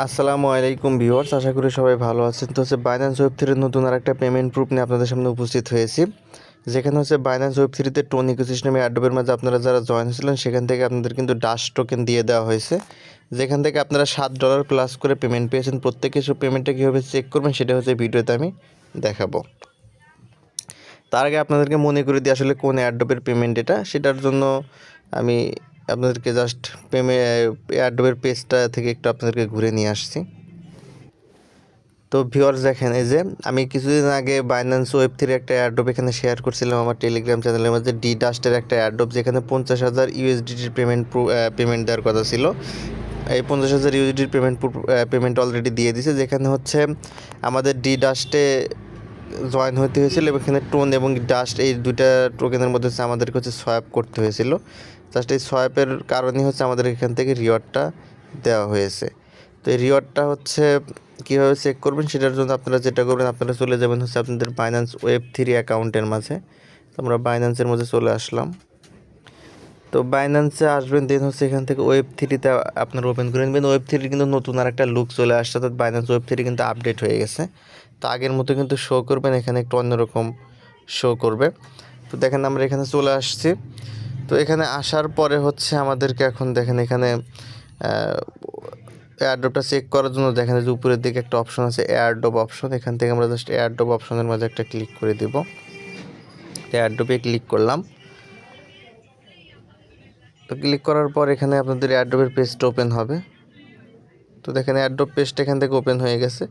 আসসালামু আলাইকুম ভিউয়ার্স, আশা করি সবাই ভালো আছেন। তো বাইন্যান্স ওয়েব থ্রির নতুন আরেকটা পেমেন্ট প্রুফ নিয়ে আপনাদের সামনে উপস্থিত হয়েছি। যেখানে বাইন্যান্স ওয়েব থ্রিতে টোন ইকোসিস্টেমে অ্যাডোবের মাঝে আপনারা যারা জয়েন হয়েছিলেন সেখান থেকে আপনাদের কিন্তু ডাশ টোকেন দিয়ে দেওয়া হয়েছে, যেখান থেকে আপনারা $7 প্লাস করে পেমেন্ট পেয়েছেন। প্রত্যেকে সব পেমেন্টটা কীভাবে চেক করবেন সেটা ভিডিওতে আমি দেখাবো। তার আগে আপনাদেরকে মনে করে দিই আসলে কোন অ্যাডোবের পেমেন্ট এটা, সেটার জন্য আমি আপনাদেরকে জাস্ট অ্যাডোবের পেজটা থেকে একটু আপনাদেরকে ঘুরে নিয়ে আসছি। তো ভিউয়ার্স দেখেন, এই যে আমি কিছুদিন আগে বাইন্যান্স ওয়েব থ্রির একটা অ্যাডোব এখানে শেয়ার করছিলাম আমার টেলিগ্রাম চ্যানেলের মধ্যে, ডাস্টের একটা অ্যাডোব, যেখানে 50,000 ইউএসডিটির পেমেন্ট দেওয়ার কথা ছিল। এই 50,000 ইউএসডিটির পেমেন্ট অলরেডি দিয়ে দিছে, যেখানে আমাদের ডাস্টে জয়েন হতে হয়েছিল এবং এখানে টোন এবং ডাস্ট এই দুইটা টোকেনের মধ্যে আমাদেরকে সোয়াপ করতে হয়েছিল। জাস্ট এই সোয়াপের কারণেই আমাদের এখান থেকে রিওয়ার্ডটা দেওয়া হয়েছে। তো এই রিওয়ার্ডটা কীভাবে চেক করবেন সেটার জন্য আপনারা যেটা করবেন, আপনারা চলে যাবেন আপনাদের বাইন্যান্স ওয়েব থ্রি অ্যাকাউন্টের মাঝে। তো আমরা বাইন্যান্সের মধ্যে চলে আসলাম। তো বাইন্যান্সে আসবেন, দেন এখান থেকে ওয়েব থ্রিতে আপনারা ওপেন করে নেবেন। ওয়েব থ্রির কিন্তু নতুন আর একটা লুক চলে আসছে, অর্থাৎ বাইন্যান্স ওয়েব থ্রি কিন্তু আপডেট হয়ে গেছে। তো আগের মতো কিন্তু শো করবেন, এখানে একটু অন্যরকম শো করবে। তো দেখেন আমরা এখানে চলে আসছি। তো এখানে আসার পরে আমাদেরকে এখন দেখেন এখানে এয়ারড্রপটা চেক করার জন্য দেখেন যে উপরের দিকে একটা অপশন আছে এয়ারড্রপ অপশন। এখান থেকে আমরা জাস্ট এয়ারড্রপ অপশনের মাঝে একটা ক্লিক করে দেব। এয়ারড্রপে ক্লিক করলাম। তো ক্লিক করার পর এখানে আপনাদের এয়ারড্রপের পেজটা ওপেন হবে। তো দেখেন এয়ারড্রপ পেজটা এখান থেকে ওপেন হয়ে গেছে।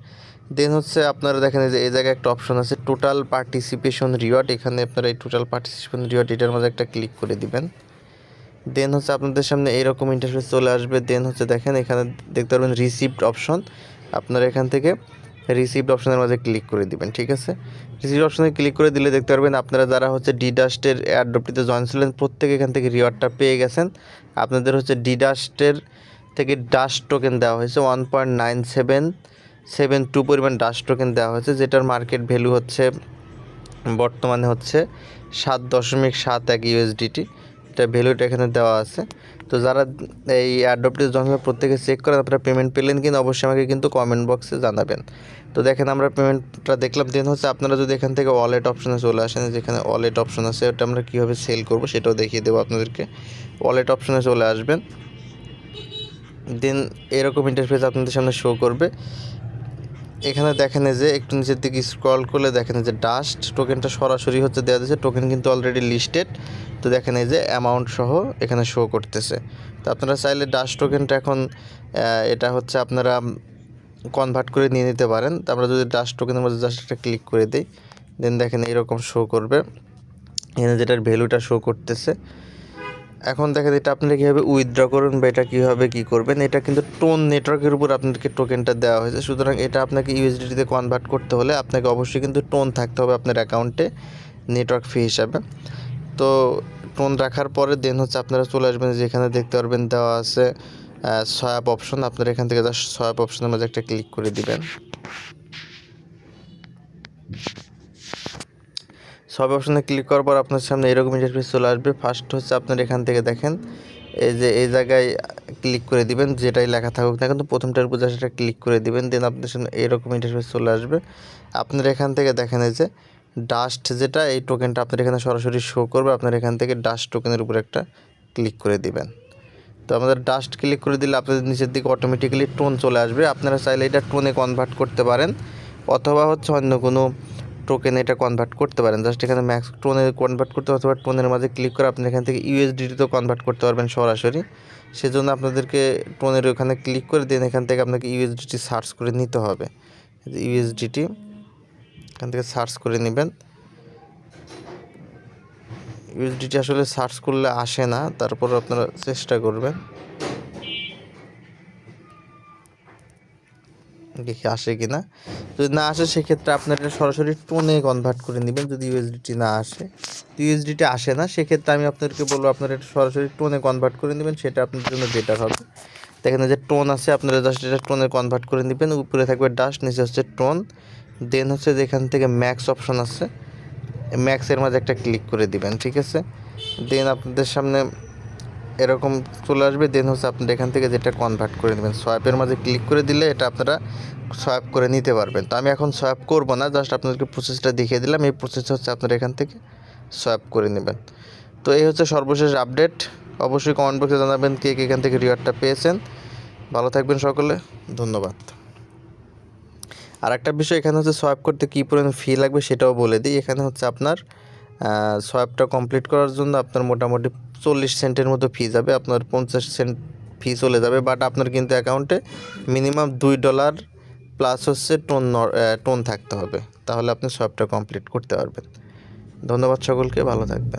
দেন আপনারা দেখেন যে এই জায়গায় একটা অপশন আছে টোটাল পার্টিসিপেশন রিওয়ার্ড। এখানে আপনারা এই টোটাল পার্টিসিপেশন রিওয়ার্ড এটার মধ্যে একটা ক্লিক করে দিবেন। দেন আপনাদের সামনে এইরকম ইন্টারফেস চলে আসবে। দেন দেখেন এখানে দেখতে পারবেন রিসিপ্ট অপশন। আপনারা এখান থেকে রিসিপ্ট অপশনের মাঝে ক্লিক করে দিবেন। ঠিক আছে, রিসিপ্ট অপশনে ক্লিক করে দিলে দেখতে পারবেন আপনারা যারা ডাস্টের এয়ারড্রপটিতে জয়েন ছিলেন প্রত্যেকে এখান থেকে রিওয়ার্ডটা পেয়ে গেছেন। আপনাদের ডাস্টের থেকে ডাস্ট টোকেন দেওয়া হয়েছে 1.9772 পরিমাণ ডাস্ট টোকেন দেওয়া হয়েছে, যেটার মার্কেট ভ্যালু বর্তমানে 7.71 ইউএসডিটি। এটা ভ্যালুটা এখানে দেওয়া আছে। তো যারা এই এয়ারড্রপটি জয়েন প্রত্যেকে চেক করেন আপনারা পেমেন্ট পেলেন কিনা অবশ্যই আমাকে কিন্তু কমেন্ট বক্সে জানাবেন। তো দেখেন আমরা পেমেন্টটা দেখলাম। দেন আপনারা যদি এখান থেকে ওয়ালেট অপশনে চলে আসেন, যেখানে ওয়ালেট অপশন আছে ওটা আমরা কীভাবে সেল করব সেটাও দেখিয়ে দেবো আপনাদেরকে। ওয়ালেট অপশনে চলে আসবেন। দেন এরকম ইন্টারফেস আপনাদের সামনে শো করবে। এখানে দেখেন যে একটু নিচের দিকে স্ক্রল করলে দেখেন যে ডাস্ট টোকেনটা সরাসরি দেওয়া দিয়েছে, টোকেন কিন্তু অলরেডি লিস্টেড। তো দেখেন এই যে অ্যামাউন্ট সহ এখানে শো করতেছে। তো আপনারা চাইলে ডাস্ট টোকেনটা এখন এটা আপনারা কনভার্ট করে নিয়ে নিতে পারেন। তো আমরা যদি ডাস্ট টোকেনের মধ্যে জাস্ট একটা ক্লিক করে দিই, দেন দেখেন এইরকম শো করবে, এখানে যেটার ভ্যালুটা শো করতেছে। এখন দেখেন এটা আপনারা কীভাবে উইথড্র করবেন বা এটা কীভাবে কী করবেন, এটা কিন্তু টোন নেটওয়ার্কের উপর আপনাদেরকে টোকেনটা দেওয়া হয়েছে। সুতরাং এটা আপনাকে ইউএসডিটিতে কনভার্ট করতে হলে আপনাকে অবশ্যই কিন্তু টোন থাকতে হবে আপনার অ্যাকাউন্টে নেটওয়ার্ক ফি হিসাবে। তো টোন রাখার পরে দেন আপনারা চলে আসবেন, যেখানে দেখতে পারবেন দেওয়া আছে সোয়াপ অপশন। আপনারা এখান থেকে জাস্ট সোয়াপ অপশনের মাঝে একটা ক্লিক করে দিবেন। সব অপশনে ক্লিক করার পর আপনার সামনে এরকম ইন্টারফেস চলে আসবে। ফার্স্ট আপনার এখান থেকে দেখেন এই যে এই জায়গায় ক্লিক করে দিবেন, যেটাই লেখা থাকুক না কিন্তু প্রথমটার উপর সেটা ক্লিক করে দিবেন। দেন আপনার সামনে এরকম ইন্টারফেস চলে আসবে। আপনার এখান থেকে দেখেন এই যে ডাস্ট যেটা এই টোকেনটা আপনার এখানে সরাসরি শো করবে। আপনার এখান থেকে ডাস্ট টোকেনের উপর একটা ক্লিক করে দিবেন। তো আমাদের ডাস্ট ক্লিক করে দিলে আপনাদের নিচের দিকে অটোমেটিক্যালি টোন চলে আসবে। আপনারা চাইলে এটা টোনে কনভার্ট করতে পারেন অথবা অন্য কোনো টোকেনে এটা কনভার্ট করতে পারেন। জাস্ট এখানে ম্যাক্স টোনে কনভার্ট করতে অথবা টোনের মাঝে ক্লিক করে আপনি এখান থেকে ইউএসডিটিতেও কনভার্ট করতে পারবেন সরাসরি। সেজন্য আপনাদেরকে টোনের ওখানে ক্লিক করে দেন এখান থেকে আপনাকে ইউএসডিটি সার্চ করে নিতে হবে। ইউএসডিটি এখান থেকে সার্চ করে নেবেন। ইউএসডিটি আসলে সার্চ করলে আসে না, তারপর আপনারা চেষ্টা করবেন দেখি আসে কিনা। যদি না আসে সেক্ষেত্রে আপনার এটা সরাসরি টোনে কনভার্ট করে নেবেন। যদি ইউএসডিটি না আসে, ইউএসডিটি আসে না, সেক্ষেত্রে আমি আপনাদেরকে বলবো আপনারা এটা সরাসরি টোনে কনভার্ট করে নেবেন, সেটা আপনার জন্য বেটার হবে। দেখেন যে টোন আছে, আপনারা জাস্ট এটা টোনে কনভার্ট করে নেবেন। উপরে থাকবে ডাস্ট, নিচে টোন। দেন যেখান থেকে ম্যাক্স অপশন আছে, ম্যাক্সের মাঝে একটা ক্লিক করে দিবেন। ঠিক আছে, দেন আপনাদের সামনে এরকম চলে আসবে। দেন হচ্ছে আপনারা এখান থেকে যেটা কনভার্ট করে নেবেন, সোয়াইপের মাঝে ক্লিক করে দিলে এটা আপনারা সোয়াইপ করে নিতে পারবেন। তো আমি এখন সোয়াইপ করব না, জাস্ট আপনাদেরকে প্রসেসটা দেখিয়ে দিলাম। এই প্রসেস হচ্ছে আপনারা এখান থেকে সোয়াইপ করে নেবেন। তো এই হচ্ছে সর্বশেষ আপডেট। অবশ্যই কমেন্ট বক্সে জানাবেন কে কে এখান থেকে রিওয়ার্ডটা পেয়েছেন। ভালো থাকবেন সকলে, ধন্যবাদ। আর একটা বিষয়, এখানে হচ্ছে সোয়াইপ করতে কী পরিমাণ ফি লাগবে সেটাও বলে দিই। এখানে হচ্ছে আপনার সোয়াইপটা কমপ্লিট করার জন্য আপনার মোটামুটি 40 সেন্টের মতো ফি যাবে, আপনার 50 সেন্ট ফি চলে যাবে। বাট আপনার কিন্তু অ্যাকাউন্টে মিনিমাম $2 প্লাস হচ্ছে টোন থাকতে হবে, তাহলে আপনি সোয়াইপটা কমপ্লিট করতে পারবেন। ধন্যবাদ সকলকে, ভালো থাকবেন।